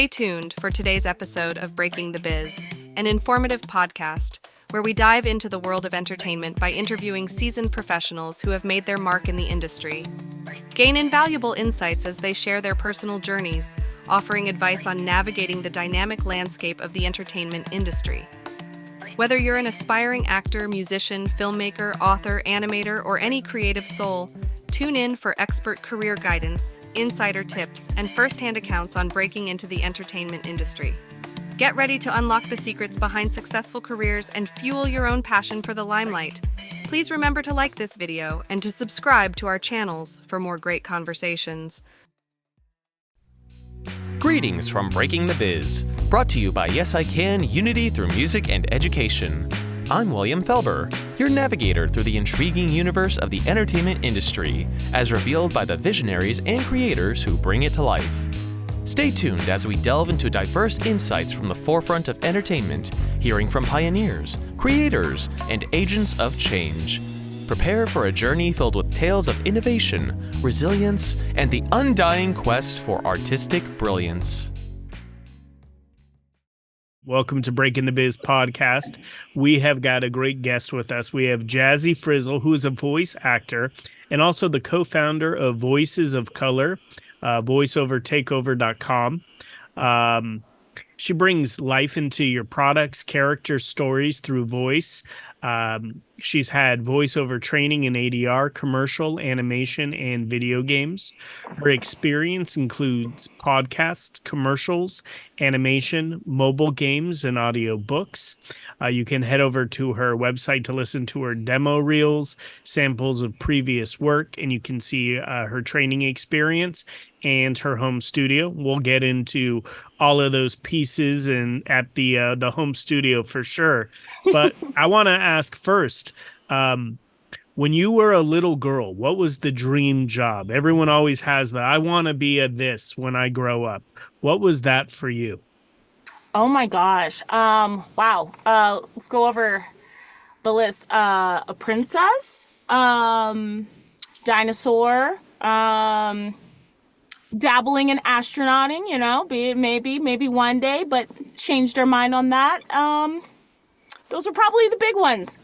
Stay tuned for today's episode of Breaking the Biz, an informative podcast where we dive into the world of entertainment by interviewing seasoned professionals who have made their mark in the industry. Gain invaluable insights as they share their personal journeys, offering advice on navigating the dynamic landscape of the entertainment industry. Whether you're an aspiring actor, musician, filmmaker, author, animator, or any creative soul, tune in for expert career guidance, insider tips, and first-hand accounts on breaking into the entertainment industry. Get ready to unlock the secrets behind successful careers and fuel your own passion for the limelight. Please remember to like this video and to subscribe to our channels for more great conversations. Greetings from Breaking the Biz, brought to you by Yes I Can Unity Through Music and Education. I'm William Felber, your navigator through the intriguing universe of the entertainment industry, as revealed by the visionaries and creators who bring it to life. Stay tuned as we delve into diverse insights from the forefront of entertainment, hearing from pioneers, creators, and agents of change. Prepare for a journey filled with tales of innovation, resilience, and the undying quest for artistic brilliance. Welcome to Breaking the Biz podcast. We have got a great guest with us. We have Jazzy Frizzle, who is a voice actor and also the co-founder of Voices of Color, voiceovertakeover.com. She brings life into your products, character stories through voice. She's had voiceover training in ADR, commercial, animation, and video games. Her experience includes podcasts, commercials, animation, mobile games, and audiobooks. You can head over to her website to listen to her demo reels, samples of previous work, and you can see her training experience and her home studio. We'll get into all of those pieces and at the home studio for sure. But I want to ask first, when you were a little girl, what was the dream job? Everyone always has I want to be a this when I grow up. What was that for you? Oh my gosh. Wow. Let's go over the list. A princess, dinosaur, dabbling in astronauting, maybe one day, but changed our mind on that. Those are probably the big ones.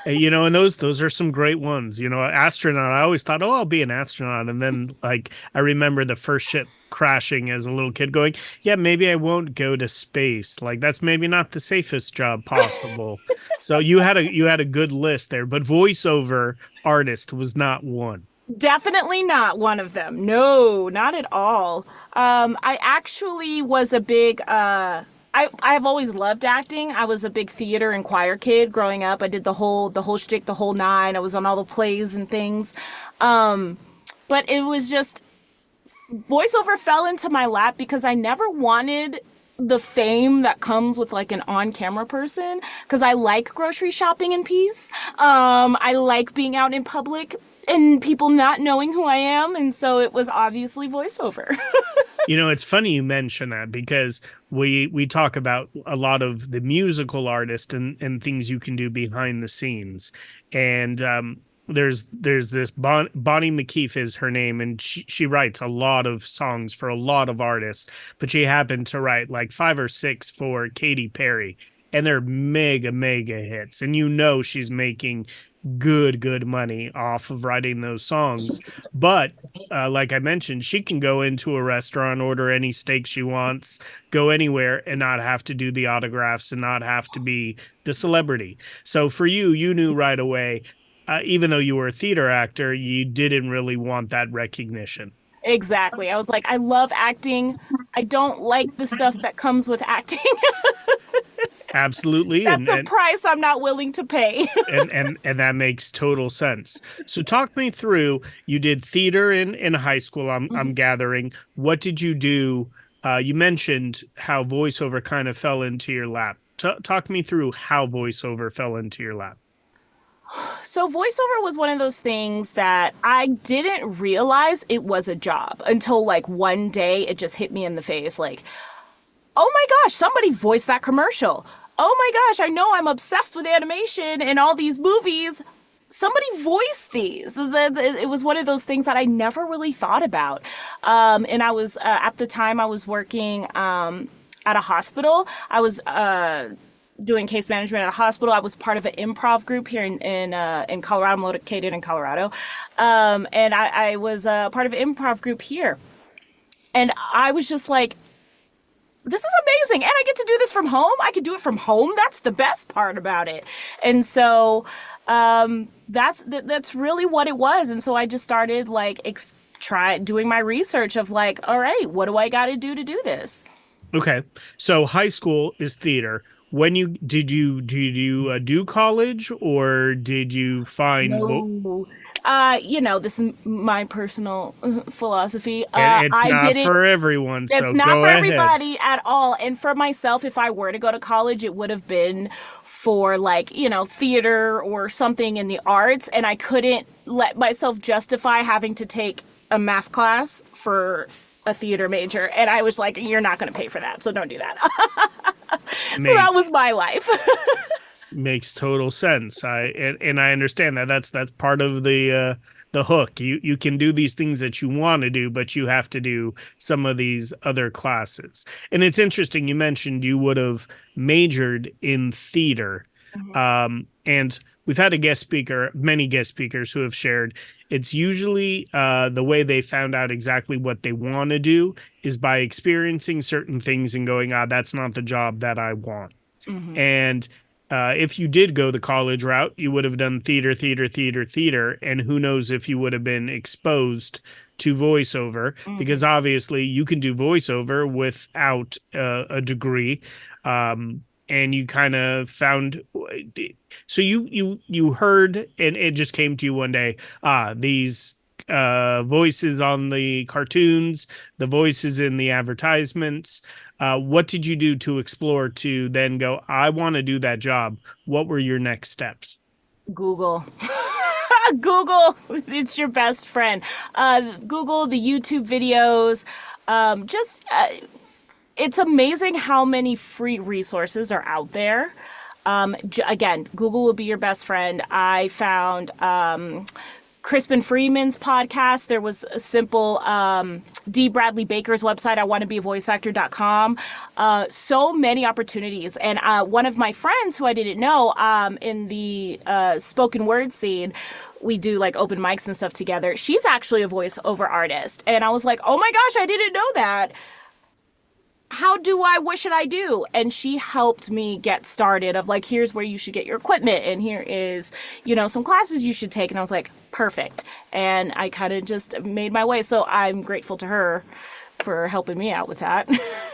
And those are some great ones. Astronaut, I always thought, I'll be an astronaut. And then I remember the first ship crashing as a little kid going, yeah, maybe I won't go to space. That's maybe not the safest job possible. So you had a good list there, but voiceover artist was not one. Definitely not one of them. No, not at all. I actually was a big, I've always loved acting. I was a big theater and choir kid growing up. I did the whole shtick, the whole nine. I was on all the plays and things. But it was just, voiceover fell into my lap because I never wanted the fame that comes with an on-camera person, because I like grocery shopping in peace. I like being out in public and people not knowing who I am, and so it was obviously voiceover. It's funny you mention that, because we talk about a lot of the musical artist and things you can do behind the scenes. And there's this Bonnie McKeefe is her name, and she writes a lot of songs for a lot of artists, but she happened to write 5 or 6 for Katy Perry, and they're mega hits, and she's making good money off of writing those songs. But like I mentioned, she can go into a restaurant, order any steak she wants, go anywhere, and not have to do the autographs and not have to be the celebrity. So for you knew right away, even though you were a theater actor, you didn't really want that recognition. Exactly. I was like, I love acting. I don't like the stuff that comes with acting. Absolutely. That's a price I'm not willing to pay. and that makes total sense. So talk me through, you did theater in high school, I'm gathering. What did you do? You mentioned how voiceover kind of fell into your lap. Talk me through how voiceover fell into your lap. So voiceover was one of those things that I didn't realize it was a job until one day it just hit me in the face. Oh my gosh, somebody voiced that commercial. Oh my gosh, I know I'm obsessed with animation and all these movies. somebody voice these. It was one of those things that I never really thought about. And I was, at the time I was working at a hospital. I was doing case management at a hospital. I was part of an improv group here in Colorado. I'm located in Colorado. And I was part of an improv group here. And I was just like, this is amazing. And I get to do this from home. I could do it from home. That's the best part about it. And so that's really what it was. And so I just started like doing my research of like, all right, what do I got to do this? Okay. So high school is theater. When did you do college, or did you find No. This is my personal philosophy. and it's not for everyone, so it's not go for ahead. everybody at all. And for myself, if I were to go to college, it would have been for like, theater or something in the arts. And I couldn't let myself justify having to take a math class for a theater major. And I was like, you're not going to pay for that, so don't do that. So that was my life. Makes total sense. I understand that. That's part of the hook. You can do these things that you want to do, but you have to do some of these other classes. And it's interesting. You mentioned you would have majored in theater, and we've had many guest speakers who have shared. It's usually the way they found out exactly what they want to do is by experiencing certain things and going, that's not the job that I want. Mm-hmm. And if you did go the college route, you would have done theater, and who knows if you would have been exposed to voiceover, because obviously you can do voiceover without a degree. And you kind of found, so you heard, and it just came to you one day, these voices on the cartoons, the voices in the advertisements. What did you do to explore to then go, I want to do that job? What were your next steps? Google. Google, it's your best friend. Google the YouTube videos. It's amazing how many free resources are out there. Again, Google will be your best friend. I found Crispin Freeman's podcast. There was a simple D. Bradley Baker's website, iwannabeavoiceactor.com. So many opportunities. And one of my friends who I didn't know in the spoken word scene, we do like open mics and stuff together. She's actually a voiceover artist. And I was like, oh my gosh, I didn't know that. What should I do? And she helped me get started of like, here's where you should get your equipment. And here is, some classes you should take. And I was like, perfect. And I kind of just made my way. So I'm grateful to her for helping me out with that.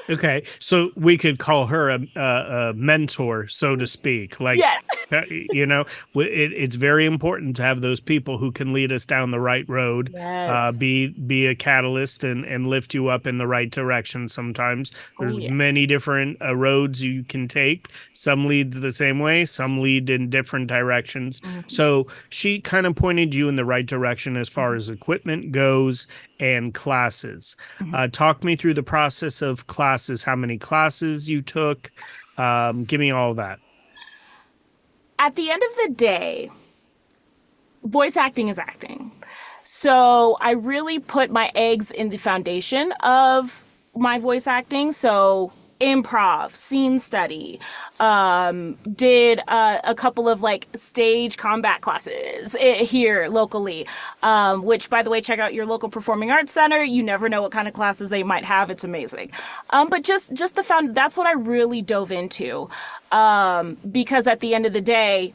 Okay. So we could call her a mentor, so to speak. Like, yes. It's very important to have those people who can lead us down the right road, yes. Be a catalyst and lift you up in the right direction. Sometimes there's many different roads you can take. Some lead the same way, some lead in different directions. Mm-hmm. So she kind of pointed you in the right direction as far as equipment goes and classes. Mm-hmm. Talk me through the process of classes, how many classes you took. Give me all that. At the end of the day, voice acting is acting. So I really put my eggs in the foundation of my voice acting. So improv, scene study, did a couple of like stage combat classes here locally, which, by the way, check out your local performing arts center. You never know what kind of classes they might have. It's amazing. But just that's what I really dove into, because at the end of the day,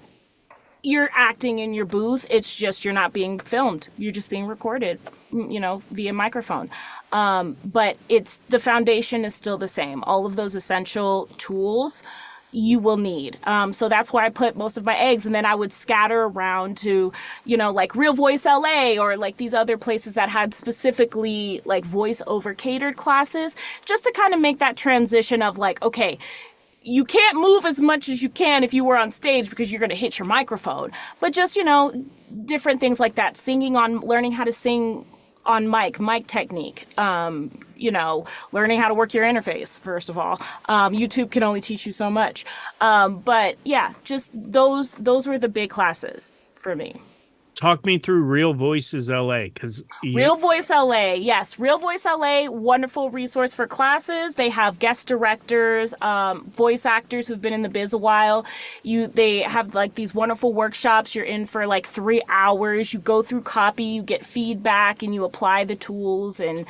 you're acting in your booth. It's just, you're not being filmed. You're just being recorded, via microphone. But the foundation is still the same. All of those essential tools you will need. So that's where I put most of my eggs. And then I would scatter around to, like Real Voice LA or like these other places that had specifically like voiceover catered classes, just to kind of make that transition of like, okay, you can't move as much as you can if you were on stage because you're going to hit your microphone. But just, different things like that. Learning how to sing on mic technique, learning how to work your interface, first of all. YouTube can only teach you so much. But yeah, just those were the big classes for me. Talk me through Real Voices LA, because Real Voice LA, yes, Real Voice LA, wonderful resource for classes. They have guest directors, voice actors who've been in the biz a while. They have like these wonderful workshops. You're in for like 3 hours. You go through copy, you get feedback, and you apply the tools and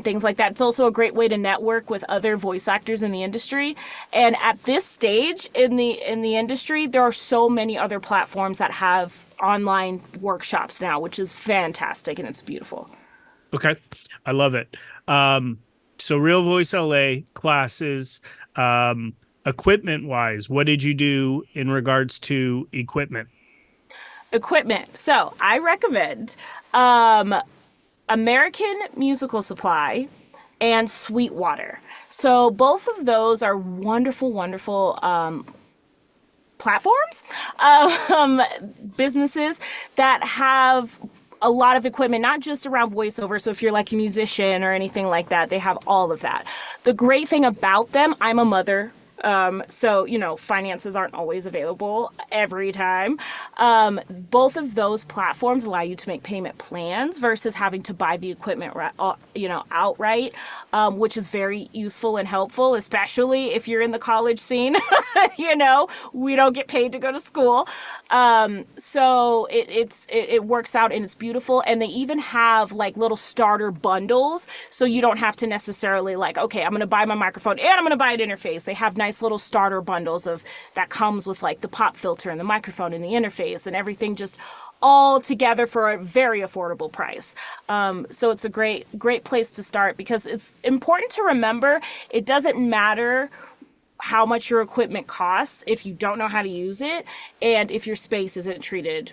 things like that. It's also a great way to network with other voice actors in the industry. And at this stage in the industry, there are so many other platforms that have online workshops now, which is fantastic, and it's beautiful. Okay. I love it. So Real Voice LA classes, equipment wise, what did you do in regards to equipment? So I recommend American Musical Supply and Sweetwater. So both of those are wonderful, wonderful platforms, businesses that have a lot of equipment, not just around voiceover. So if you're like a musician or anything like that, they have all of that. The great thing about them, I'm a mother. So, finances aren't always available every time. Both of those platforms allow you to make payment plans versus having to buy the equipment, outright, which is very useful and helpful, especially if you're in the college scene. We don't get paid to go to school. So it works out and it's beautiful. And they even have like little starter bundles. So you don't have to necessarily like, okay, I'm going to buy my microphone and I'm going to buy an interface. They have nice little starter bundles that comes with like the pop filter and the microphone and the interface and everything just all together for a very affordable price. So it's a great place to start, because it's important to remember it doesn't matter how much your equipment costs if you don't know how to use it and if your space isn't treated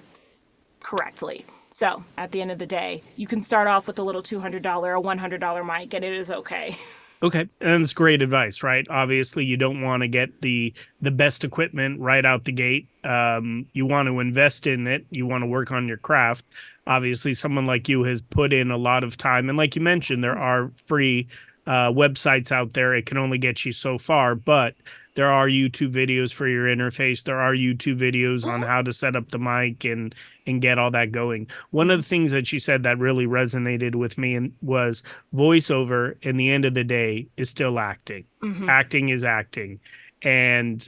correctly. So at the end of the day, you can start off with a little $200 or $100 mic and it is okay. Okay, and it's great advice, right? Obviously, you don't want to get the best equipment right out the gate. You want to invest in it. You want to work on your craft. Obviously, someone like you has put in a lot of time. And like you mentioned, there are free websites out there. It can only get you so far, but there are YouTube videos for your interface. There are YouTube videos on how to set up the mic and get all that going. One of the things that you said that really resonated with me was voiceover, in the end of the day, is still acting. Acting is acting. And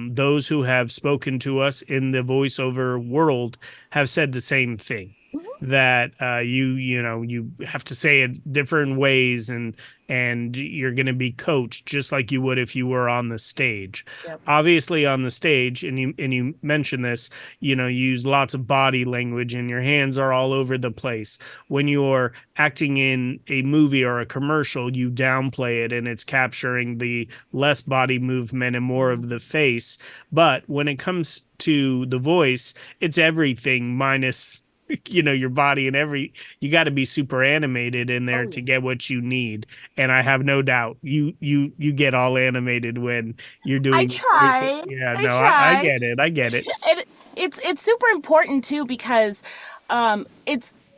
those who have spoken to us in the voiceover world have said the same thing. That you have to say it different ways, and you're going to be coached just like you would if you were on the stage. Yep. Obviously on the stage, and you mentioned this, you use lots of body language and your hands are all over the place. When you're acting in a movie or a commercial, you downplay it and it's capturing the less body movement and more of the face. But when it comes to the voice, it's everything minus your body and you got to be super animated in there to get what you need. And I have no doubt you get all animated when you're doing. I try. I get it. And it's super important too, because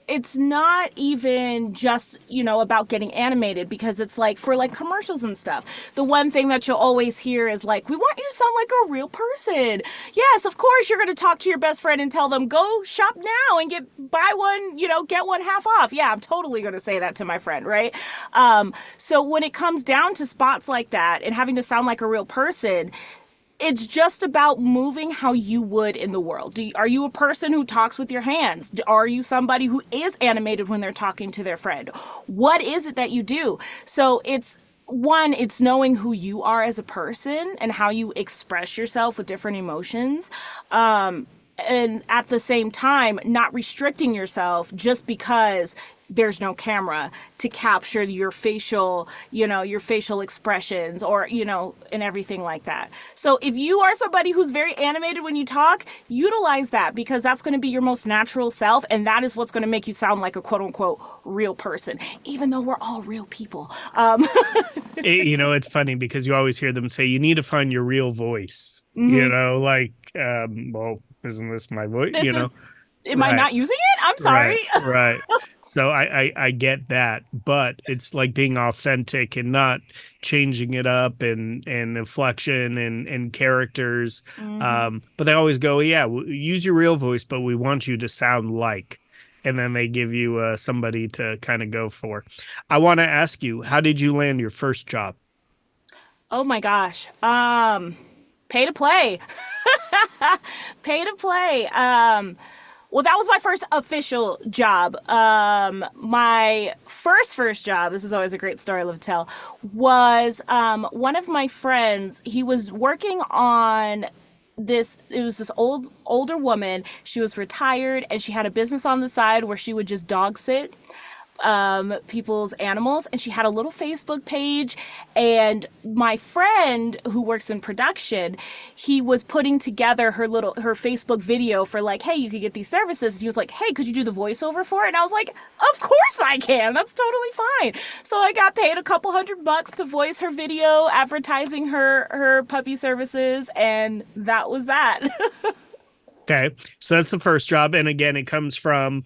it's not even just, about getting animated, because it's like for like commercials and stuff. The one thing that you'll always hear is like, we want you to sound like a real person. Yes, of course, you're going to talk to your best friend and tell them, go shop now and buy one, get one half off. Yeah, I'm totally going to say that to my friend, right? So when it comes down to spots like that and having to sound like a real person, it's just about moving how you would in the world. Are you a person who talks with your hands? Are you somebody who is animated when they're talking to their friend? What is it that you do? So it's knowing who you are as a person and how you express yourself with different emotions. And at the same time, not restricting yourself just because there's no camera to capture your facial expressions or, and everything like that. So if you are somebody who's very animated when you talk, utilize that, because that's going to be your most natural self. And that is what's going to make you sound like a quote unquote real person, even though we're all real people. It's funny because you always hear them say, you need to find your real voice, well, isn't this my voice? Am I Right. not using it? I'm sorry. Right, right. So I get that, but it's like being authentic and not changing it up and inflection and characters. Hmm. But they always go, yeah, use your real voice, but we want you to sound like. And then they give you somebody to kind of go for. I want to ask you, how did you land your first job? Oh my gosh. Pay to play. Pay to play. Well, that was my first official job. My first job, this is always a great story I love to tell, was one of my friends. He was working on this. It was this older woman. She was retired and she had a business on the side where she would just dog sit people's animals, and she had a little Facebook page. And my friend who works in production, he was putting together her Facebook video for like, hey, you could get these services. And he was like, hey, could you do the voiceover for it? And I was like, of course I can. That's totally fine. So I got paid a couple $100 to voice her video advertising her puppy services, and that was that. Okay. So that's the first job. And again, it comes from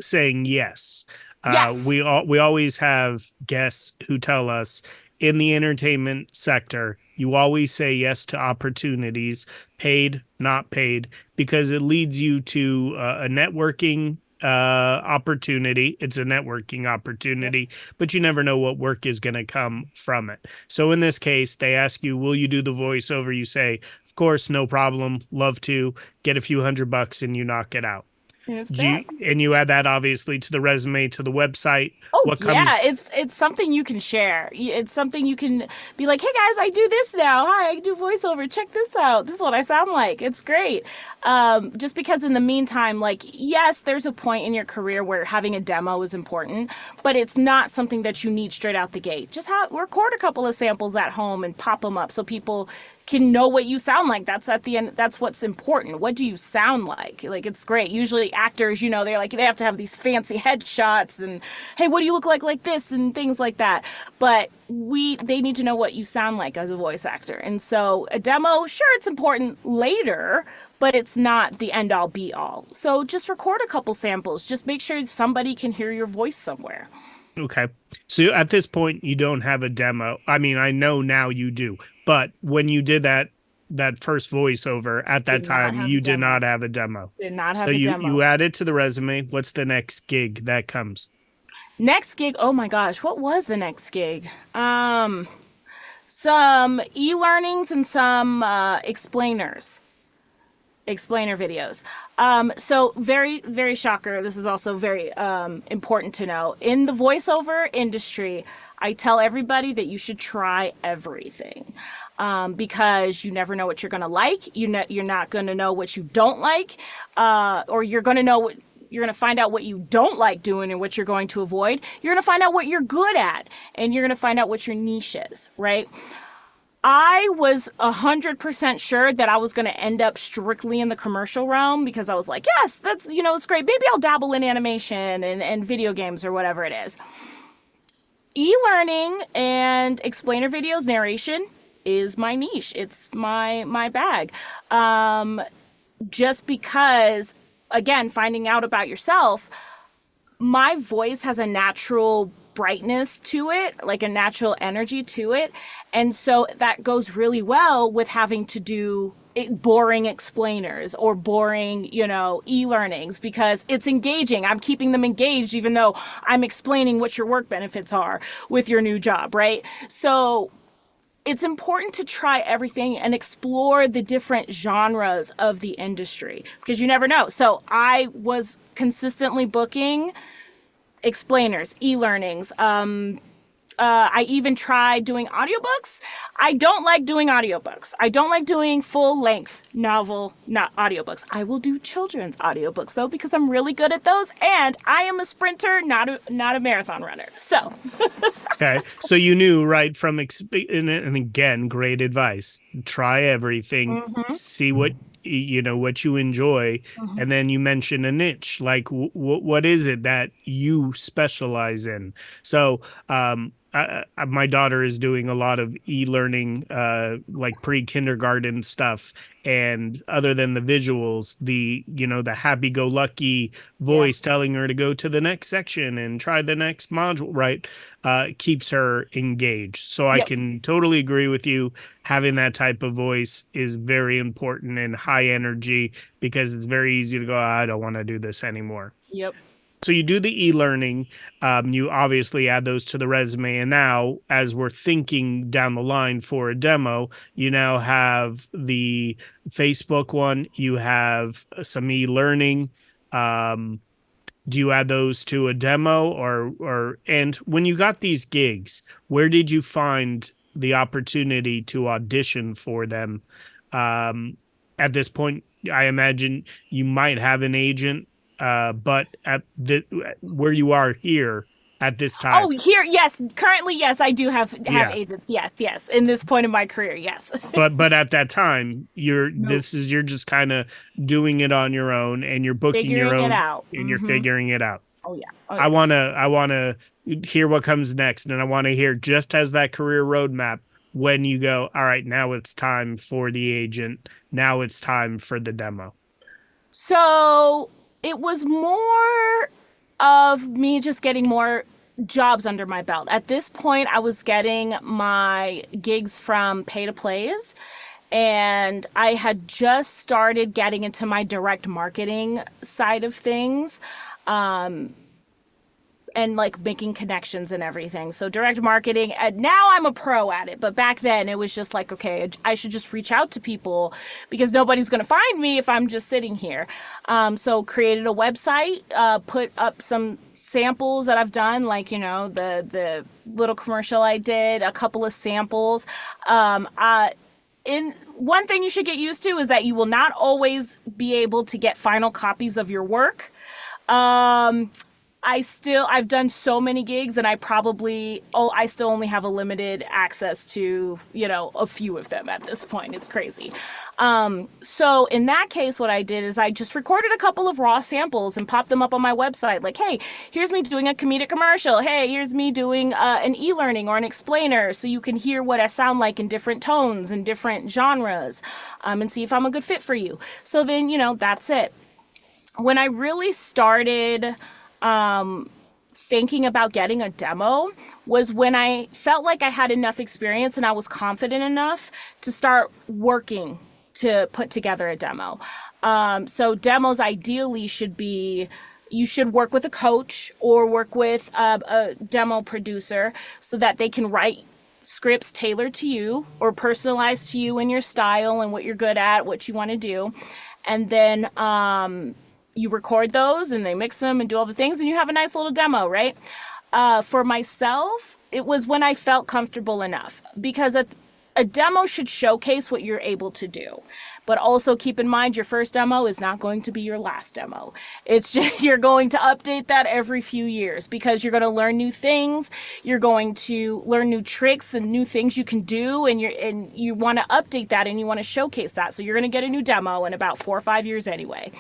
saying yes. Yes. We always have guests who tell us in the entertainment sector, you always say yes to opportunities, paid, not paid, because it leads you to a networking opportunity. It's a networking opportunity, but you never know what work is going to come from it. So in this case, they ask you, will you do the voiceover? You say, of course, no problem. Love to. Get a few $100 and you knock it out. Yes, And you add that obviously to the resume, to the website. oh What yeah, comes? it's something you can share. It's something you can be like, "Hey guys, I do this now. Hi, I do voiceover. Check this out. This is what I sound like. It's great." Just because in the meantime, like, yes, there's a point in your career where having a demo is important, but it's not something that you need straight out the gate. Just record a couple of samples at home and pop them up so people can know what you sound like. That's at the end. That's what's important. What do you sound like? Like, it's great. Usually actors, they're like, they have to have these fancy headshots and, hey, what do you look like this and things like that. But they need to know what you sound like as a voice actor. And so a demo, sure, it's important later, but it's not the end all be all. So just record a couple samples. Just make sure somebody can hear your voice somewhere. Okay. So at this point, you don't have a demo. I mean, I know now you do, but when you did that first voiceover at that Did not time, have you a did demo. not have a demo. Did not So have a you demo. add it to the resume. What's the next gig that comes? Next gig, oh my gosh, what was the next gig? Some e-learnings and some explainer videos. So very, very shocker. This is also very important to know. In the voiceover industry, I tell everybody that you should try everything. Because you never know what you're going to like. You're not going to know what you don't like, or you're going to find out what you don't like doing and what you're going to avoid. You're going to find out what you're good at, and you're going to find out what your niche is, right? I was 100% sure that I was going to end up strictly in the commercial realm because I was like, yes, that's, it's great. Maybe I'll dabble in animation and video games or whatever it is. E-learning and explainer videos, narration is my niche. It's my bag. Just because, again, finding out about yourself, my voice has a natural brightness to it, like a natural energy to it. And so that goes really well with having to do boring explainers or boring, e-learnings, because it's engaging. I'm keeping them engaged, even though I'm explaining what your work benefits are with your new job, right? So it's important to try everything and explore the different genres of the industry because you never know. So I was consistently booking explainers, e-learnings. I even tried doing audiobooks. I don't like doing audiobooks. I don't like doing full-length novel, not audiobooks. I will do children's audiobooks though because I'm really good at those, and I am a sprinter, not a marathon runner. So, Okay. So you knew right from, and again, great advice. Try everything, see what what you enjoy, and then you mention a niche. Like what is it that you specialize in? So my daughter is doing a lot of e-learning, like pre-kindergarten stuff. And other than the visuals, the happy-go-lucky voice telling her to go to the next section and try the next module, right, keeps her engaged. So I Yep. can totally agree with you. Having that type of voice is very important and high energy, because it's very easy to go, I don't want to do this anymore. Yep. So you do the e-learning, you obviously add those to the resume. And now, as we're thinking down the line for a demo, you now have the Facebook one, you have some e-learning. Do you add those to a demo, and when you got these gigs, where did you find the opportunity to audition for them? At this point, I imagine you might have an agent, but where you are here at this time. Oh, here, yes. Currently, yes, I do have Yeah. agents. Yes, yes. In this point in my career, yes. But at that time, you're No. you're just kind of doing it on your own, and you're booking your Figuring own, it out. and you're Mhm. figuring it out. Oh yeah. Oh, I yeah. wanna hear what comes next, and I want to hear, just as that career roadmap, when you go, all right, now it's time for the agent. Now it's time for the demo. So it was more of me just getting more jobs under my belt. At this point, I was getting my gigs from pay to plays, and I had just started getting into my direct marketing side of things. And like making connections and everything. So direct marketing, and now I'm a pro at it. But back then it was just like, okay, I should just reach out to people because nobody's going to find me if I'm just sitting here. So created a website, put up some samples that I've done, like, the little commercial I did, a couple of samples. In one thing you should get used to is that you will not always be able to get final copies of your work. I've done so many gigs, and I still only have a limited access to, a few of them at this point. It's crazy. So in that case, what I did is I just recorded a couple of raw samples and popped them up on my website. Like, hey, here's me doing a comedic commercial. Hey, here's me doing an e-learning or an explainer, so you can hear what I sound like in different tones and different genres, and see if I'm a good fit for you. So then, that's it. When I really started thinking about getting a demo was when I felt like I had enough experience and I was confident enough to start working to put together a demo. So demos ideally you should work with a coach or work with a demo producer so that they can write scripts tailored to you or personalized to you and your style and what you're good at, what you want to do. And then, you record those and they mix them and do all the things and you have a nice little demo, right? For myself, it was when I felt comfortable enough, because a demo should showcase what you're able to do. But also keep in mind, your first demo is not going to be your last demo. It's just, you're going to update that every few years because you're going to learn new things. You're going to learn new tricks and new things you can do. And you want to update that and you want to showcase that. So you're going to get a new demo in about 4 or 5 years anyway.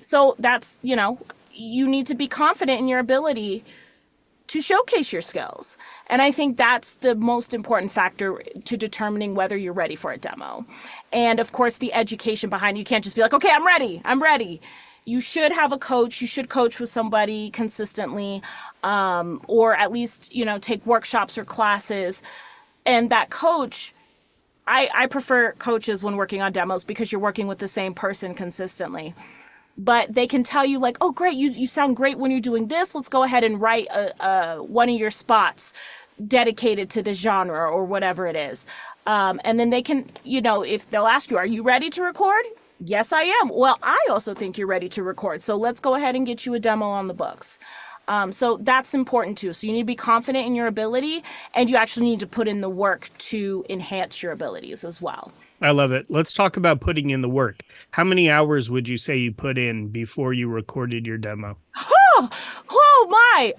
So that's, you need to be confident in your ability to showcase your skills. And I think that's the most important factor to determining whether you're ready for a demo. And of course, the education behind it. You can't just be like, okay, I'm ready. You should have a coach. You should coach with somebody consistently, or at least, take workshops or classes. And that coach, I prefer coaches when working on demos because you're working with the same person consistently. But they can tell you like, oh, great, you sound great when you're doing this. Let's go ahead and write one of your spots dedicated to this genre or whatever it is. And then they can, if they'll ask you, are you ready to record? Yes, I am. Well, I also think you're ready to record. So let's go ahead and get you a demo on the books. So that's important too. So you need to be confident in your ability, and you actually need to put in the work to enhance your abilities as well. I love it. Let's talk about putting in the work. How many hours would you say you put in before you recorded your demo? Oh my.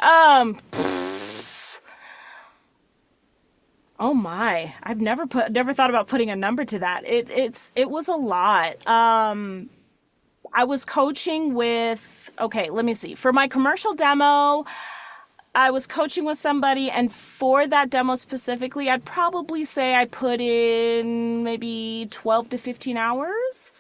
Oh my. I've never thought about putting a number to that. It was a lot. I was coaching with, okay, let me see. For my commercial demo, I was coaching with somebody, and for that demo specifically, I'd probably say I put in maybe 12 to 15 hours.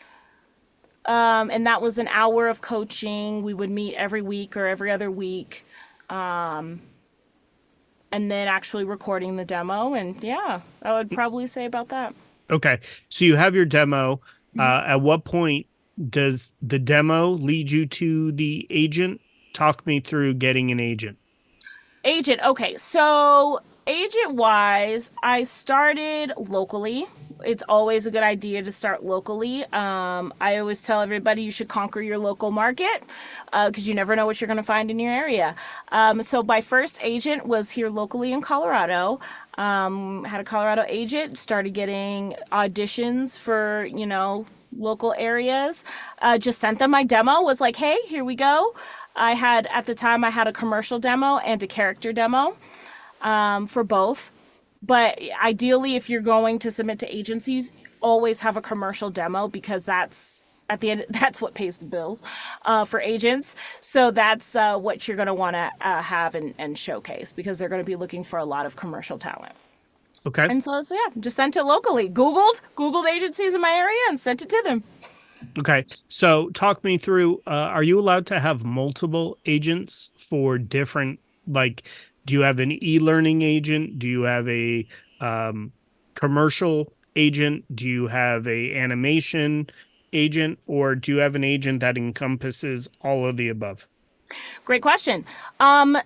And that was an hour of coaching. We would meet every week or every other week. And then actually recording the demo. And yeah, I would probably say about that. Okay. So you have your demo. At what point does the demo lead you to the agent? Talk me through getting an agent. Agent. Okay. So agent wise, I started locally. It's always a good idea to start locally. I always tell everybody you should conquer your local market because you never know what you're going to find in your area. So my first agent was here locally in Colorado. Had a Colorado agent, started getting auditions for, local areas. Just sent them my demo, was like, hey, here we go. At the time, I had a commercial demo and a character demo for both. But ideally, if you're going to submit to agencies, always have a commercial demo because that's at the end, that's what pays the bills for agents. So that's what you're going to want to have and showcase because they're going to be looking for a lot of commercial talent. Okay. And so yeah, just sent it locally. Googled agencies in my area and sent it to them. Okay. So talk me through, are you allowed to have multiple agents for different, do you have an e-learning agent? Do you have a commercial agent? Do you have a animation agent? Or do you have an agent that encompasses all of the above? Great question.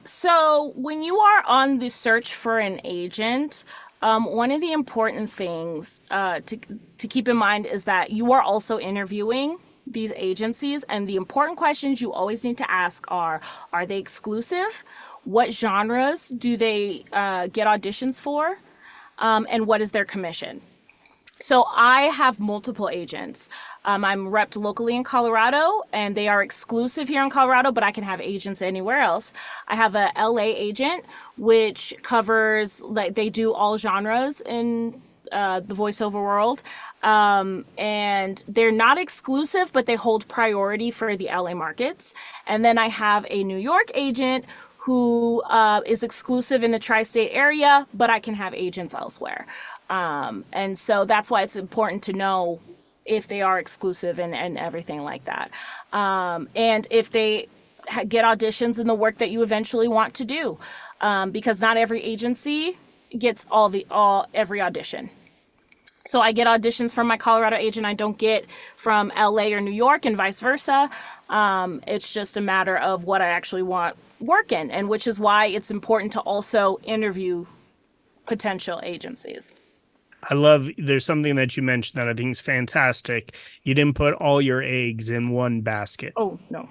So when you are on the search for an agent, one of the important things to keep in mind is that you are also interviewing these agencies, and the important questions you always need to ask are they exclusive? What genres do they get auditions for? And what is their commission? So I have multiple agents. I'm repped locally in Colorado, and they are exclusive here in Colorado, but I can have agents anywhere else. I have a LA agent, which covers, they do all genres in the voiceover world. And they're not exclusive, but they hold priority for the LA markets. And then I have a New York agent who is exclusive in the tri-state area, but I can have agents elsewhere. And so that's why it's important to know if they are exclusive and everything like that. And if they get auditions in the work that you eventually want to do, because not every agency gets every audition. So I get auditions from my Colorado agent I don't get from LA or New York, and vice versa. It's just a matter of what I actually want work in, and which is why it's important to also interview potential agencies. There's something that you mentioned that I think is fantastic. You didn't put all your eggs in one basket. Oh, no.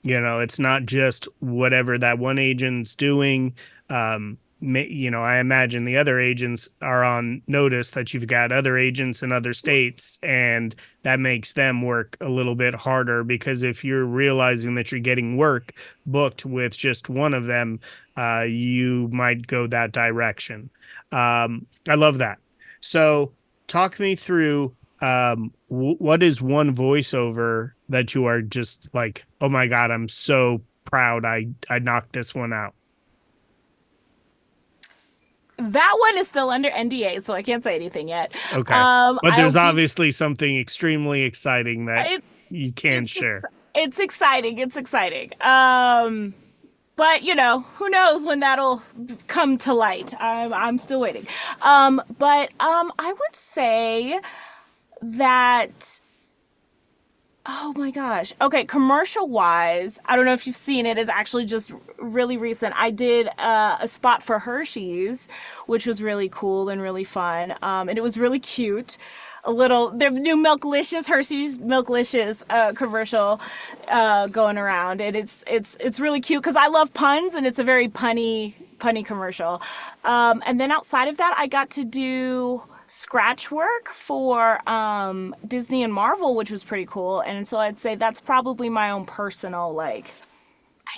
It's not just whatever that one agent's doing. I imagine the other agents are on notice that you've got other agents in other states, and that makes them work a little bit harder because if you're realizing that you're getting work booked with just one of them, you might go that direction. I love that. So talk me through what is one voiceover that you are just like, oh my God, I'm so proud I knocked this one out. That one is still under NDA, so I can't say anything yet. Okay. But there's obviously something extremely exciting that you can share. It's exciting. It's exciting. But, who knows when that'll come to light. I'm still waiting. But I would say that... Oh my gosh. Okay, commercial wise, I don't know if you've seen it. It's actually just really recent. I did a spot for Hershey's, which was really cool and really fun. And it was really cute. Their new Milklicious, Hershey's Milklicious commercial going around. And it's really cute because I love puns, and it's a very punny commercial. And then outside of that, I got to do scratch work for Disney and Marvel, which was pretty cool. And so I'd say that's probably my own personal, I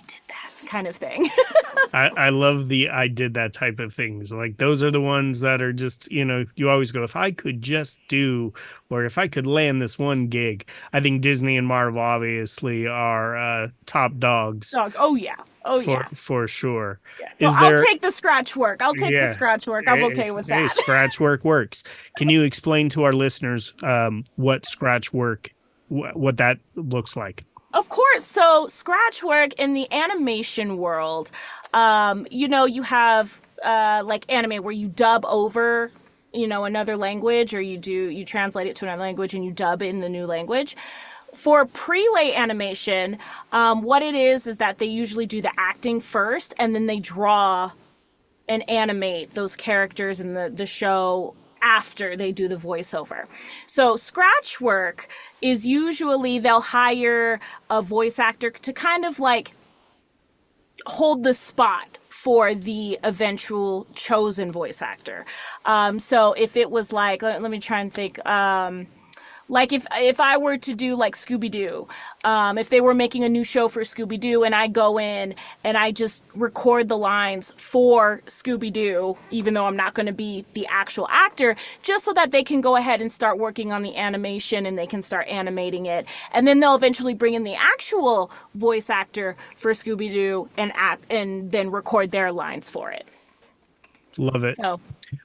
did that kind of thing. I love the I did that type of things. Those are the ones that are just, you always go, if I could just do, or if I could land this one gig. I think Disney and Marvel obviously are top dogs. Oh, yeah. Oh yeah. For sure. Yeah. So Is I'll there? take the scratch work. I'll take the Yeah. scratch work. I'm okay with Hey, that. scratch work works. Can you explain to our listeners what scratch work, what that looks like? Of course. So scratch work in the animation world, you have like anime where you dub over, another language, or you translate it to another language and you dub in the new language. For prelay animation, what it is that they usually do the acting first, and then they draw and animate those characters in the show after they do the voiceover. So scratch work is usually they'll hire a voice actor to kind of like hold the spot for the eventual chosen voice actor. So if it was like, let me try and think. Like if I were to do like Scooby-Doo, if they were making a new show for Scooby-Doo and I go in and I just record the lines for Scooby-Doo, even though I'm not going to be the actual actor, just so that they can go ahead and start working on the animation and they can start animating it. And then they'll eventually bring in the actual voice actor for Scooby-Doo and then record their lines for it. Love it. So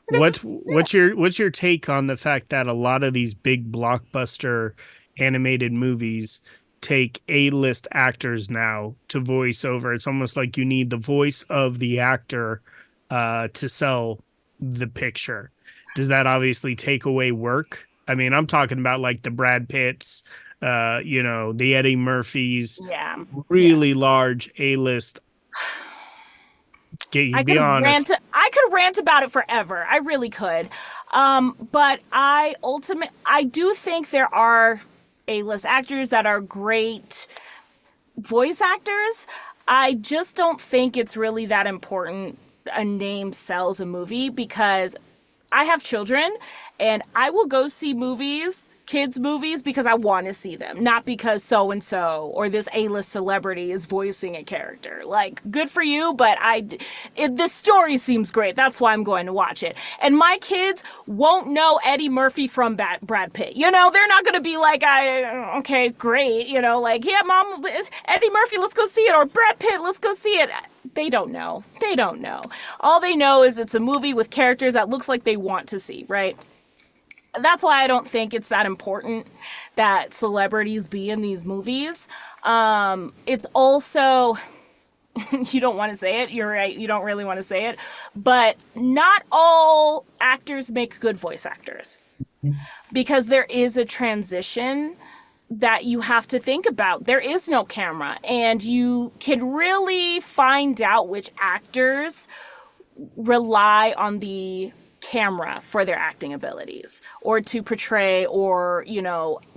what's your take on the fact that a lot of these big blockbuster animated movies take A-list actors now to voice over? It's almost like you need the voice of the actor to sell the picture. Does that obviously take away work? I mean, I'm talking about like the Brad Pitts, the Eddie Murphys, really large A-list. I could rant about it forever. I really could. But I do think there are A-list actors that are great voice actors. I just don't think it's really that important a name sells a movie, because I have children and I will go see kids movies, because I want to see them, not because so-and-so or this A-list celebrity is voicing a character. Like, good for you, but the story seems great. That's why I'm going to watch it. And my kids won't know Eddie Murphy from Brad Pitt. They're not going to be like, okay, great. Like, yeah, Mom, Eddie Murphy, let's go see it. Or Brad Pitt, let's go see it. They don't know. All they know is it's a movie with characters that looks like they want to see, right? That's why I don't think it's that important that celebrities be in these movies. It's also, you don't want to say it. You're right. You don't really want to say it. But not all actors make good voice actors, because there is a transition that you have to think about. There is no camera, and you can really find out which actors rely on the camera for their acting abilities, or to portray, or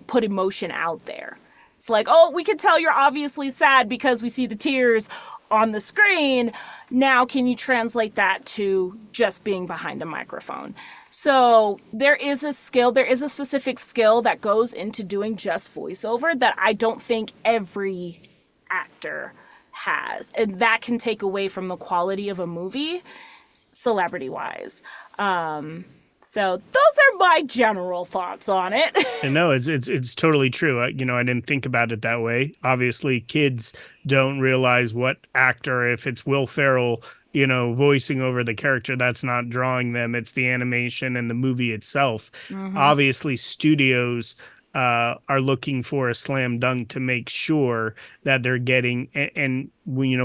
put emotion out there. It's like, oh, we can tell you're obviously sad because we see the tears on the screen. Now can you translate that to just being behind a microphone? So there is a specific skill that goes into doing just voiceover that I don't think every actor has, and that can take away from the quality of a movie celebrity wise. So those are my general thoughts on it. And no, it's totally true. I didn't think about it that way. Obviously, kids don't realize what actor, if it's Will Ferrell, voicing over the character, that's not drawing them. It's the animation and the movie itself. Mm-hmm. Obviously, studios are looking for a slam dunk to make sure that they're getting, and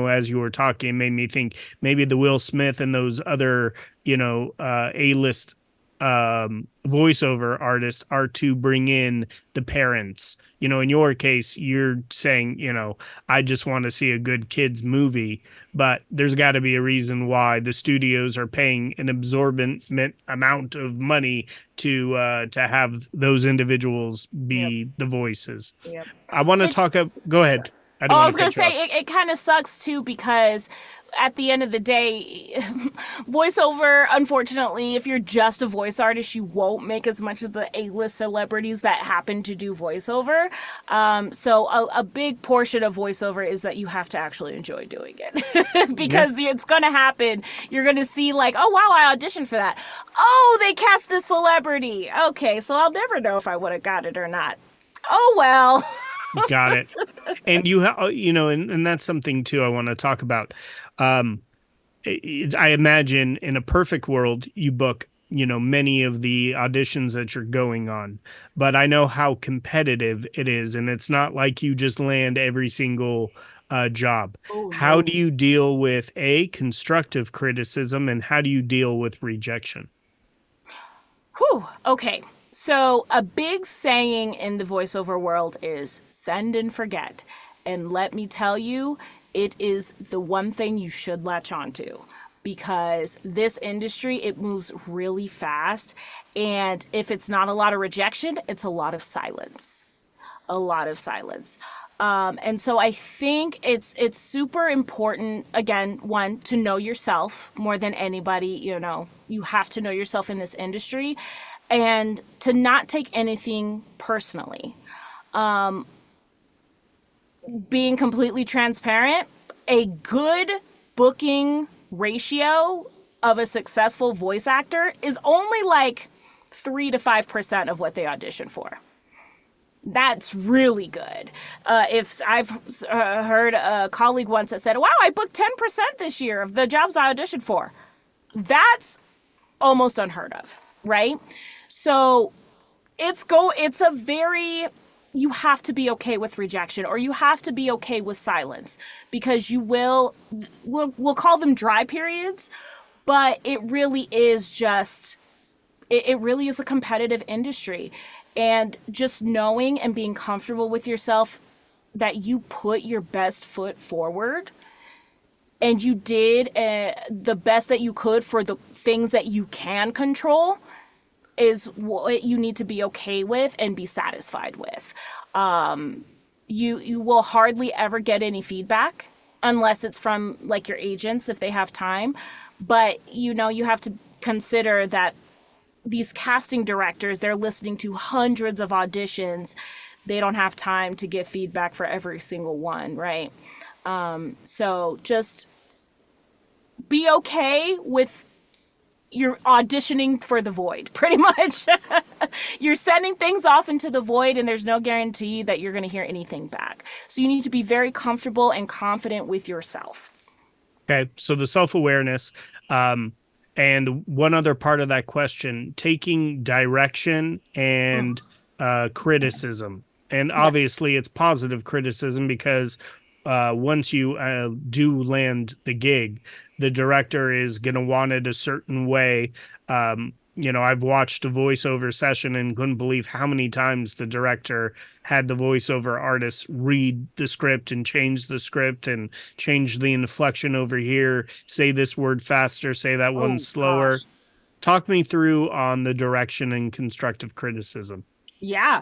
as you were talking, it made me think maybe the Will Smith and those other, A-list voiceover artists are to bring in the parents. In your case, you're saying, I just want to see a good kids movie, but there's got to be a reason why the studios are paying an exorbitant amount of money to have those individuals be the voices. Yep. I want to go ahead. I was going to say, it kind of sucks too, because at the end of the day, voiceover, unfortunately, if you're just a voice artist, you won't make as much as the A-list celebrities that happen to do voiceover. So a big portion of voiceover is that you have to actually enjoy doing it, because it's going to happen. You're going to see like, oh, wow, I auditioned for that. Oh, they cast this celebrity. Okay, so I'll never know if I would have got it or not. Oh, well. Got it. And and that's something too I want to talk about. Um, I imagine in a perfect world, you book, many of the auditions that you're going on, but I know how competitive it is, and it's not like you just land every single job. Oh How no. do you deal with constructive criticism, and how do you deal with rejection? Whew. Okay. So, a big saying in the voiceover world is send and forget. And let me tell you, it is the one thing you should latch onto because this industry, it moves really fast. And if it's not a lot of rejection, it's a lot of silence. A lot of silence. And so I think it's super important, again, one, to know yourself more than anybody. You have to know yourself in this industry and to not take anything personally. Being completely transparent, a good booking ratio of a successful voice actor is only like 3 to 5% of what they audition for. That's really good. If I've heard a colleague once that said, wow, I booked 10% this year of the jobs I auditioned for. That's almost unheard of, right? So you have to be okay with rejection, or you have to be okay with silence, because we'll call them dry periods, but it really is it really is a competitive industry. And just knowing and being comfortable with yourself that you put your best foot forward and you did the best that you could for the things that you can control is what you need to be okay with and be satisfied with. You will hardly ever get any feedback unless it's from like your agents if they have time. But you have to consider that these casting directors, they're listening to hundreds of auditions. They don't have time to give feedback for every single one, right? So just be okay with you're auditioning for the void, pretty much. You're sending things off into the void, and there's no guarantee that you're going to hear anything back. So you need to be very comfortable and confident with yourself. Okay, so the self-awareness, and one other part of that question, taking direction and criticism. And obviously it's positive criticism because once you do land the gig, the director is going to want it a certain way. I've watched a voiceover session and couldn't believe how many times the director had the voiceover artist read the script and change the script and change the inflection over here, say this word faster, say that one slower. Gosh. Talk me through on the direction and constructive criticism. Yeah.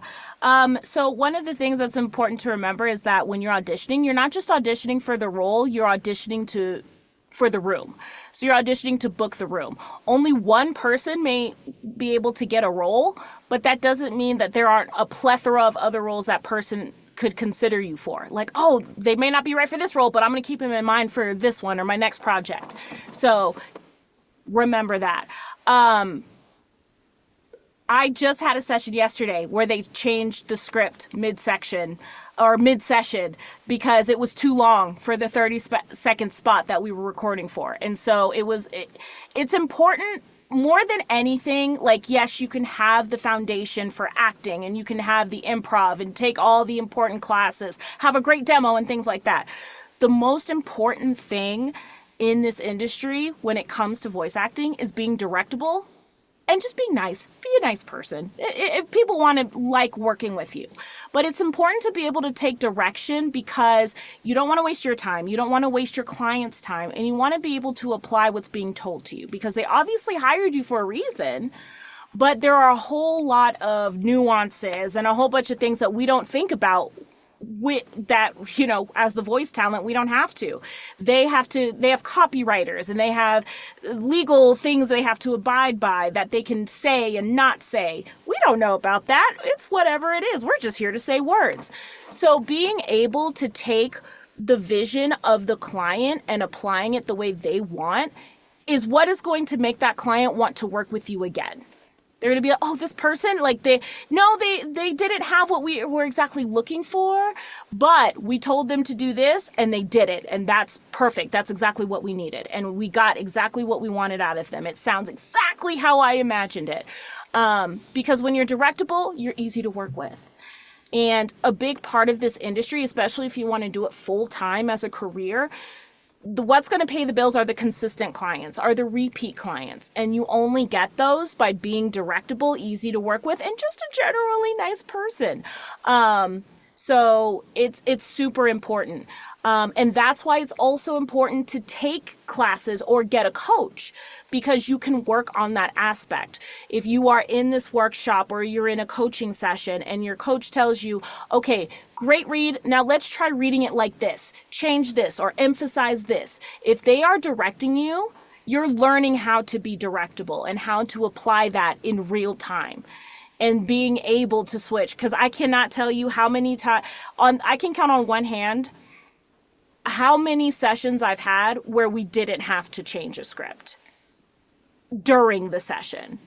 So one of the things that's important to remember is that when you're auditioning, you're not just auditioning for the role, you're auditioning for the room. So you're auditioning to book the room. Only one person may be able to get a role, but that doesn't mean that there aren't a plethora of other roles that person could consider you for. Like, oh, they may not be right for this role, but I'm going to keep him in mind for this one or my next project. So remember that. I just had a session yesterday where they changed the script mid-session because it was too long for the 30-second spot that we were recording for. And so it's important more than anything. Like, yes, you can have the foundation for acting and you can have the improv and take all the important classes, have a great demo and things like that. The most important thing in this industry when it comes to voice acting is being directable. And just be nice. Be a nice person. If people want to like working with you. But it's important to be able to take direction because you don't want to waste your time. You don't want to waste your client's time. And you want to be able to apply what's being told to you because they obviously hired you for a reason. But there are a whole lot of nuances and a whole bunch of things that we don't think about with that, as the voice talent, we don't have to. They have copywriters and they have legal things they have to abide by that they can say and not say. We don't know about that. It's whatever it is. We're just here to say words. So being able to take the vision of the client and applying it the way they want is what is going to make that client want to work with you again. They're going to be like, oh, this person, like they didn't have what we were exactly looking for, but we told them to do this and they did it. And that's perfect. That's exactly what we needed. And we got exactly what we wanted out of them. It sounds exactly how I imagined it. Because when you're directable, you're easy to work with. And a big part of this industry, especially if you want to do it full time as a career, what's going to pay the bills are the consistent clients, are the repeat clients. And you only get those by being directable, easy to work with, and just a generally nice person. So it's super important. And that's why it's also important to take classes or get a coach, because you can work on that aspect. If you are in this workshop or you're in a coaching session and your coach tells you, okay, great read, now let's try reading it like this, change this or emphasize this. If they are directing you, you're learning how to be directable and how to apply that in real time. And being able to switch, because I cannot tell you how many times, I can count on one hand how many sessions I've had where we didn't have to change a script during the session.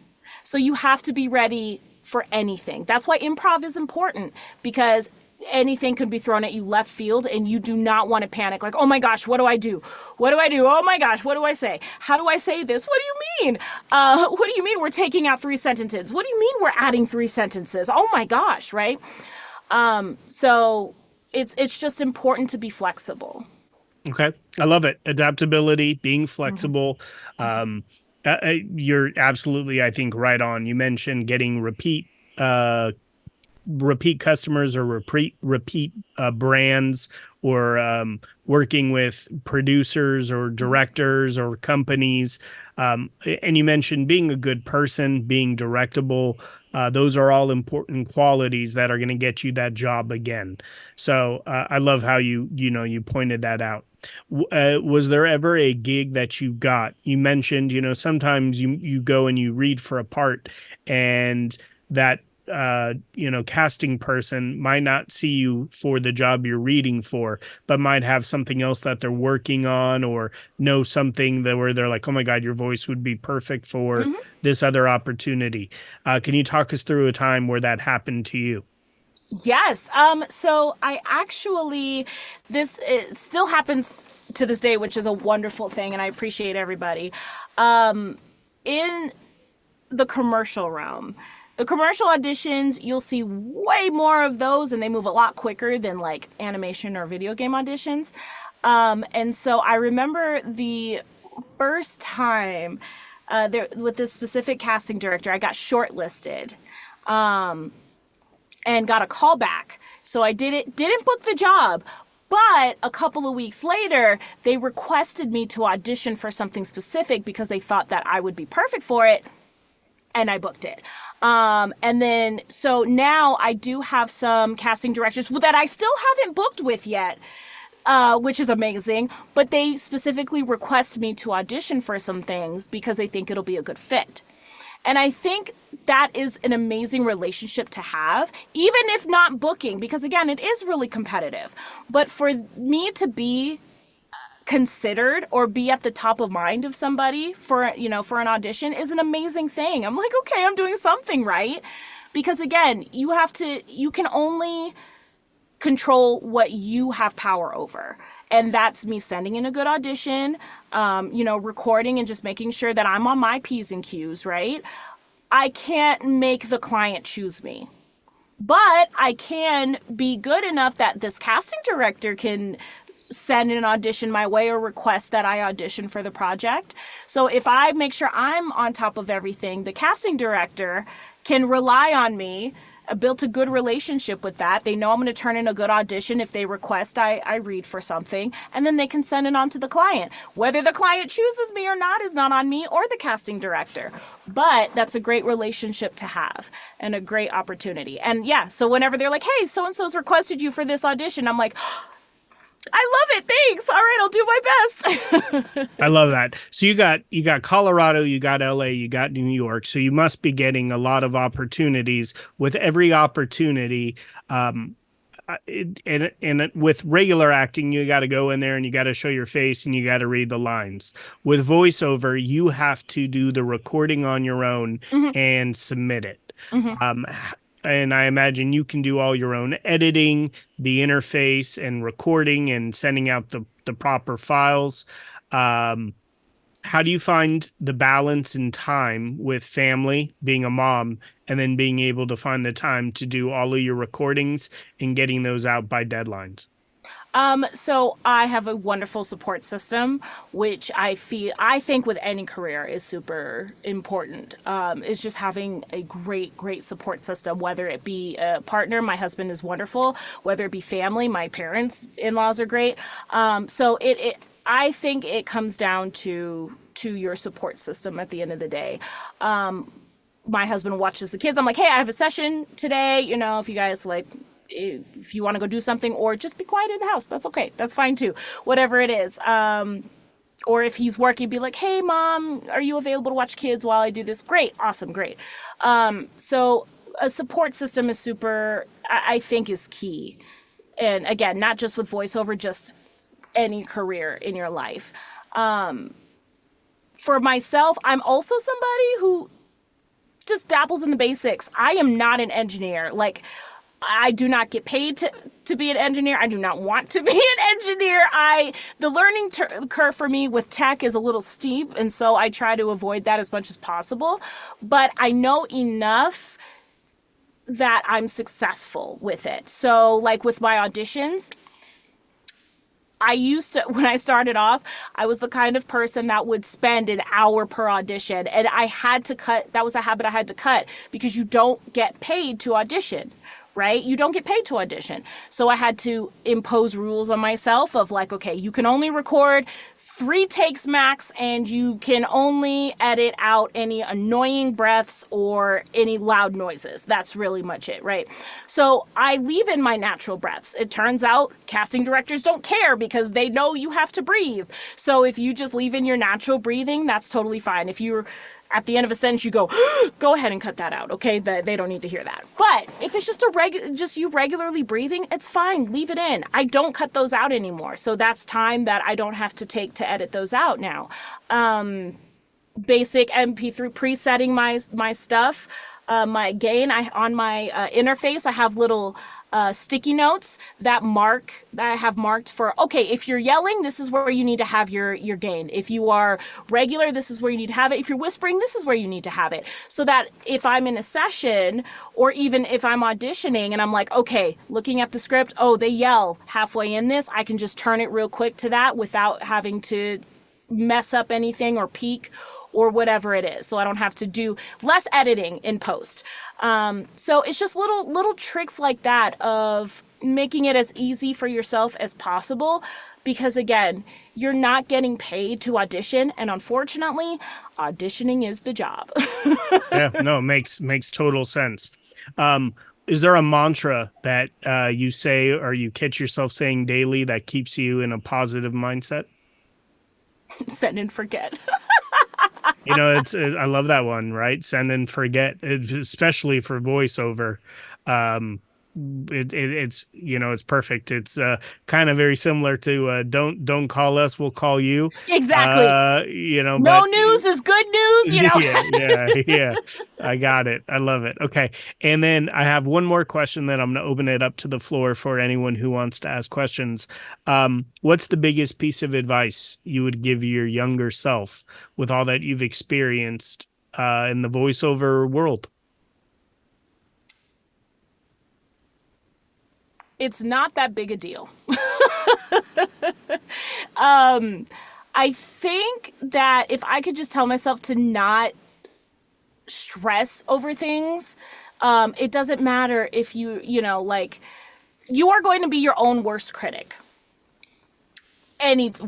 So you have to be ready for anything. That's why improv is important, because anything could be thrown at you left field and you do not want to panic. Like, oh my gosh, what do I do? What do I do? Oh my gosh, what do I say? How do I say this? What do you mean? What do you mean we're taking out 3 sentences? What do you mean we're adding 3 sentences? Oh my gosh, right? So it's just important to be flexible. Okay. I love it. Adaptability, being flexible. You're absolutely, I think, right on. You mentioned getting repeat customers or repeat brands, or working with producers or directors or companies. And you mentioned being a good person, being directable. Those are all important qualities that are going to get you that job again. So I love how you pointed that out. Was there ever a gig that you got? You mentioned, sometimes you go and you read for a part, and that casting person might not see you for the job you're reading for, but might have something else that they're working on, or know something where they're like, oh my God, your voice would be perfect for this other opportunity. Can you talk us through a time where that happened to you? Yes. So I actually, it still happens to this day, which is a wonderful thing, and I appreciate everybody. In the commercial realm, the commercial auditions, you'll see way more of those, and they move a lot quicker than like animation or video game auditions. And so I remember the first time with this specific casting director, I got shortlisted. And got a call back. So I didn't book the job, but a couple of weeks later, they requested me to audition for something specific because they thought that I would be perfect for it, and I booked it. And then, so now I do have some casting directors that I still haven't booked with yet, which is amazing, but they specifically request me to audition for some things because they think it'll be a good fit. And I think that is an amazing relationship to have, even if not booking, because again, it is really competitive. But for me to be considered or be at the top of mind of somebody for an audition is an amazing thing. I'm like, okay, I'm doing something right. Because again, you can only control what you have power over. And that's me sending in a good audition, recording and just making sure that I'm on my P's and Q's, right? I can't make the client choose me, but I can be good enough that this casting director can send an audition my way or request that I audition for the project. So if I make sure I'm on top of everything, the casting director can rely on me. I built a good relationship with that. They know I'm going to turn in a good audition. If they request I read for something, and then they can send it on to the client. Whether the client chooses me or not is not on me or the casting director. But that's a great relationship to have and a great opportunity. And yeah, so whenever they're like, hey, so-and-so's requested you for this audition, I'm like, I love it. Thanks. All right, I'll do my best. I love that. So you got Colorado, you got LA, you got New York. So you must be getting a lot of opportunities. With every opportunity, with regular acting, you got to go in there and you got to show your face and you got to read the lines. With voiceover, you have to do the recording on your own and submit it. And I imagine you can do all your own editing, the interface, and recording and sending out the proper files. How do you find the balance in time with family, being a mom, and then being able to find the time to do all of your recordings and getting those out by deadlines? So I have a wonderful support system, which I think with any career is super important. Is just having a great support system, whether it be a partner. My husband is wonderful. Whether it be family, my parents, in-laws are great. So I think it comes down to your support system at the end of the day. My husband watches the kids. I'm like, hey, I have a session today. You know, if you guys if you want to go do something, or just be quiet in the house, that's okay. That's fine too. Whatever it is. Or if he's working, be like, hey, Mom, are you available to watch kids while I do this? Great. Awesome. Great. So a support system is I think is key. And again, not just with voiceover, just any career in your life. For myself, I'm also somebody who just dabbles in the basics. I am not an engineer. Like, I do not get paid to be an engineer. I do not want to be an engineer. The learning curve for me with tech is a little steep, and so I try to avoid that as much as possible. But I know enough that I'm successful with it. So, like with my auditions, when I started off, I was the kind of person that would spend an hour per audition, and I had to cut. That was a habit I had to cut, because you don't get paid to audition. Right? You don't get paid to audition. So I had to impose rules on myself of like, okay, you can only record 3 takes max, and you can only edit out any annoying breaths or any loud noises. That's really much it, right? So I leave in my natural breaths. It turns out casting directors don't care, because they know you have to breathe. So if you just leave in your natural breathing, that's totally fine. If you're at the end of a sentence, you go ahead and cut that out, okay? They don't need to hear that. But if it's just you regularly breathing, it's fine. Leave it in. I don't cut those out anymore. So that's time that I don't have to take to edit those out now. Basic MP3 presetting my stuff. My gain, on my interface, I have little sticky notes that I have marked for, okay, if you're yelling, this is where you need to have your gain. If you are regular, this is where you need to have it. If you're whispering, this is where you need to have it. So that if I'm in a session, or even if I'm auditioning and I'm like, okay, looking at the script, oh, they yell halfway in this, I can just turn it real quick to that without having to mess up anything or peak or whatever it is. So I don't have to do less editing in post. So it's just little tricks like that of making it as easy for yourself as possible, because again, you're not getting paid to audition, and unfortunately, auditioning is the job. Yeah, no, it makes total sense. Is there a mantra that you say or you catch yourself saying daily that keeps you in a positive mindset? Send and forget. You know, I love that one, right? Send and forget, especially for voiceover. It's it's perfect. It's kind of very similar to don't call us, we'll call you. Exactly. No news is good news. Yeah. I got it. I love it. Okay, and then I have one more question that I'm going to open it up to the floor for anyone who wants to ask questions. What's the biggest piece of advice you would give your younger self with all that you've experienced in the voiceover world? It's not that big a deal. I think that if I could just tell myself to not stress over things, it doesn't matter if you are going to be your own worst critic.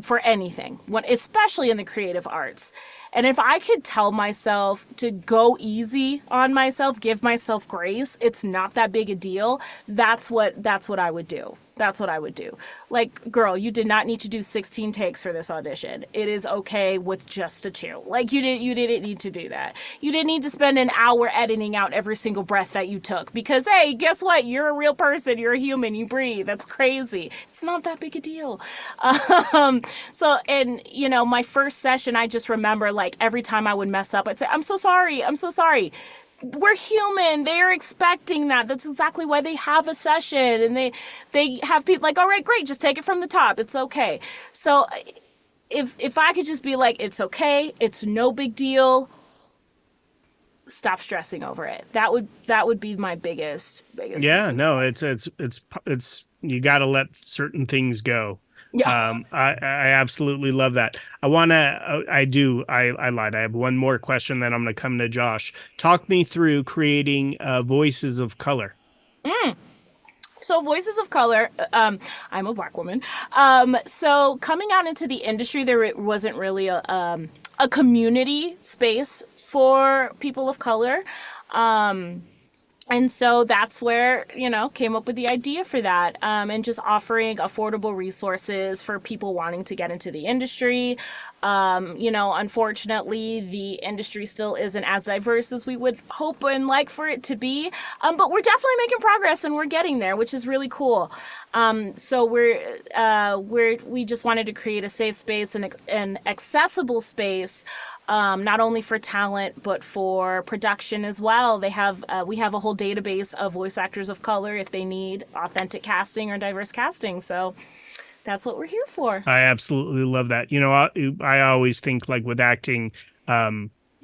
For anything, especially in the creative arts. And if I could tell myself to go easy on myself, give myself grace, it's not that big a deal. That's what I would do. That's what I would do. Like, girl, you did not need to do 16 takes for this audition. It is okay with just the 2. Like, you didn't need to do that. You didn't need to spend an hour editing out every single breath that you took because, hey, guess what? You're a real person. You're a human. You breathe. That's crazy. It's not that big a deal. My first session, I just remember, like, every time I would mess up, I'd say, I'm so sorry. We're human. They're expecting that. That's exactly why they have a session. And they have people like, all right, great, just take it from the top. It's okay. So if I could just be like, it's okay, it's no big deal, stop stressing over it. That would be my biggest Yeah, no, it's you got to let certain things go. Yeah. I absolutely love that. I lied. I have one more question, then I'm going to come to Josh. Talk me through creating voices of color. So voices of color, I'm a Black woman. So coming out into the industry, there wasn't really a community space for people of color. And so that's where, came up with the idea for that, and just offering affordable resources for people wanting to get into the industry. Unfortunately, the industry still isn't as diverse as we would hope and like for it to be. But we're definitely making progress and we're getting there, which is really cool. So we just wanted to create a safe space and an accessible space, not only for talent, but for production as well. We have a whole database of voice actors of color if they need authentic casting or diverse casting. So that's what we're here for. I absolutely love that. I always think, like, with acting, a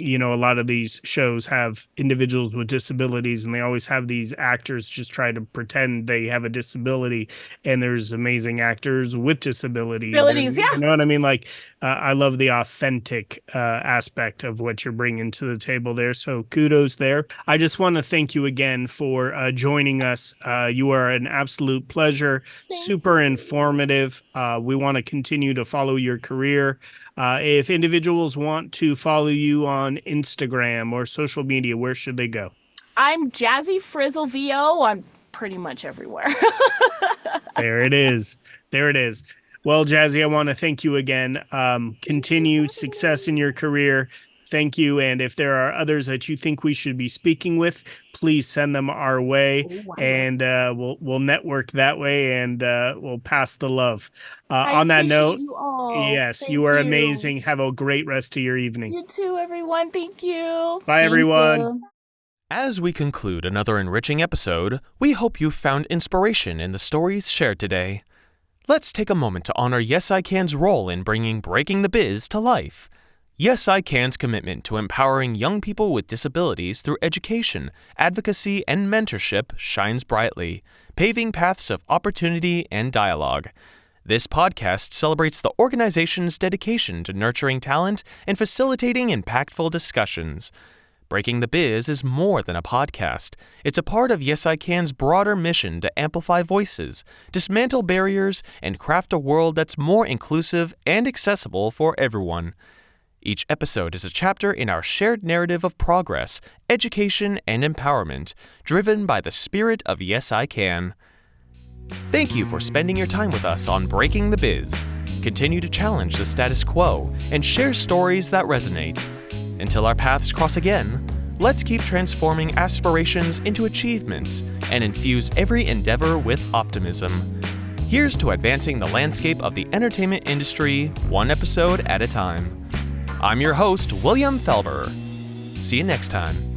lot of these shows have individuals with disabilities, and they always have these actors just try to pretend they have a disability, and there's amazing actors with disabilities. Yeah. You know what I mean? Like, I love the authentic aspect of what you're bringing to the table there. So kudos there. I just want to thank you again for joining us. You are an absolute pleasure. Super informative. We want to continue to follow your career. If individuals want to follow you on Instagram or social media, where should they go? I'm Jazzy Frizzle VO on pretty much everywhere. There it is. Well, Jazzy, I want to thank you again. Continued success in your career. Thank you. And if there are others that you think we should be speaking with, please send them our way. Ooh, wow. And we'll network that way, and we'll pass the love. I on that appreciate note, you all. yes, Thank you are you. amazing. Have a great rest of your evening. You too, everyone. Thank you. Bye, everyone. As we conclude another enriching episode, we hope you found inspiration in the stories shared today. Let's take a moment to honor Yes I Can's role in bringing Breaking the Biz to life. Yes I Can's commitment to empowering young people with disabilities through education, advocacy, and mentorship shines brightly, paving paths of opportunity and dialogue. This podcast celebrates the organization's dedication to nurturing talent and facilitating impactful discussions. Breaking the Biz is more than a podcast. It's a part of Yes I Can's broader mission to amplify voices, dismantle barriers, and craft a world that's more inclusive and accessible for everyone. Each episode is a chapter in our shared narrative of progress, education, and empowerment, driven by the spirit of Yes I Can. Thank you for spending your time with us on Breaking the Biz. Continue to challenge the status quo and share stories that resonate. Until our paths cross again, let's keep transforming aspirations into achievements and infuse every endeavor with optimism. Here's to advancing the landscape of the entertainment industry, one episode at a time. I'm your host, William Felber. See you next time.